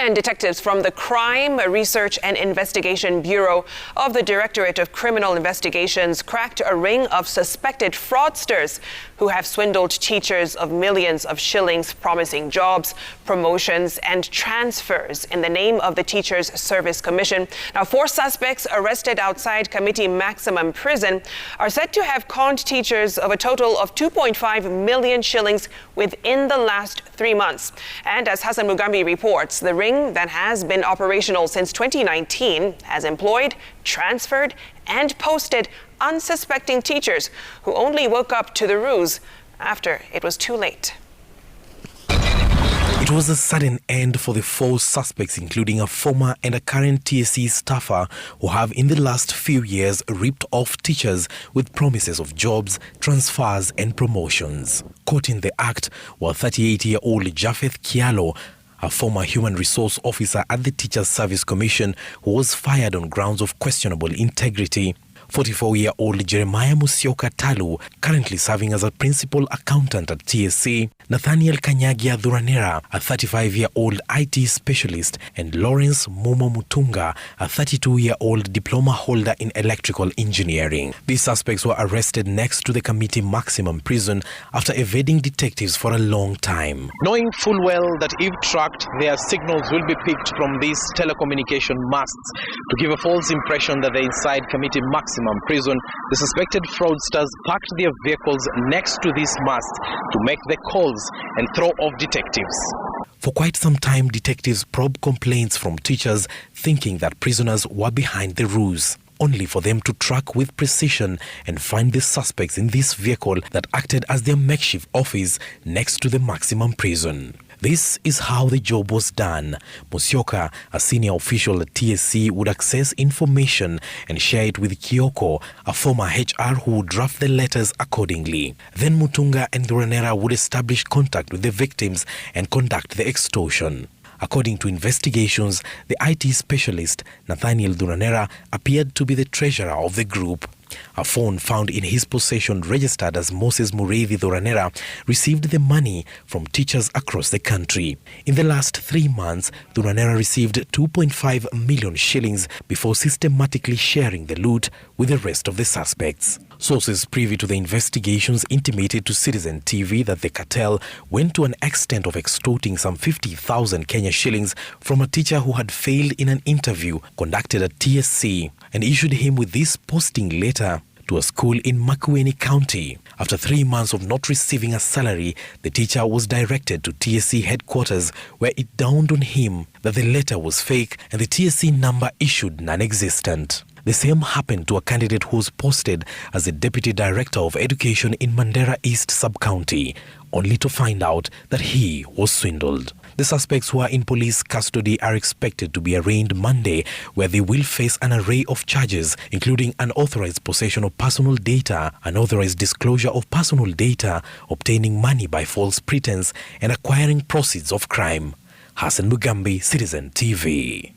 And detectives from the Crime Research and Investigation Bureau of the Directorate of Criminal Investigations cracked a ring of suspected fraudsters who have swindled teachers of millions of shillings, promising jobs, promotions, and transfers in the name of the Teachers Service Commission. Now, 4 suspects arrested outside Committee Maximum Prison are said to have conned teachers of a total of 2.5 million shillings within the last 3 months. And as Hassan Mugambi reports, the ring that has been operational since 2019 has employed, transferred, and posted unsuspecting teachers who only woke up to the ruse after it was too late. It was a sudden end for the 4 suspects, including a former and a current TSC staffer who have in the last few years ripped off teachers with promises of jobs, transfers and promotions. Caught in the act were 38-year-old Japheth Kialo, a former human resource officer at the Teachers Service Commission who was fired on grounds of questionable integrity. 44-year-old Jeremiah Musyoka Talu, currently serving as a principal accountant at TSC, Nathaniel Kanyagia Dhuranera, a 35-year-old IT specialist, and Lawrence Momo Mutunga, a 32-year-old diploma holder in electrical engineering. These suspects were arrested next to the Committee Maximum Prison after evading detectives for a long time. Knowing full well that if tracked, their signals will be picked from these telecommunication masts to give a false impression that they're inside Committee Maximum Prison, the suspected fraudsters parked their vehicles next to this mast to make the calls and throw off detectives. For quite some time, detectives probed complaints from teachers thinking that prisoners were behind the ruse, only for them to track with precision and find the suspects in this vehicle that acted as their makeshift office next to the maximum prison. This is how the job was done. Musyoka, a senior official at TSC, would access information and share it with Kioko, a former HR who would draft the letters accordingly. Then Mutunga and Dhuranera would establish contact with the victims and conduct the extortion. According to investigations, the IT specialist, Nathaniel Dhuranera, appeared to be the treasurer of the group. A phone found in his possession registered as Moses Mureithi Dhuranera received the money from teachers across the country. In the last 3 months, Dhuranera received 2.5 million shillings before systematically sharing the loot with the rest of the suspects. Sources privy to the investigations intimated to Citizen TV that the cartel went to an extent of extorting some 50,000 Kenya shillings from a teacher who had failed in an interview conducted at TSC and issued him with this posting letter to a school in Makueni County. After 3 months of not receiving a salary, the teacher was directed to TSC headquarters, where it dawned on him that the letter was fake and the TSC number issued non-existent. The same happened to a candidate who was posted as the Deputy Director of Education in Mandera East Sub-County, only to find out that he was swindled. The suspects who are in police custody are expected to be arraigned Monday, where they will face an array of charges, including unauthorized possession of personal data, unauthorized disclosure of personal data, obtaining money by false pretense, and acquiring proceeds of crime. Hassan Mugambi, Citizen TV.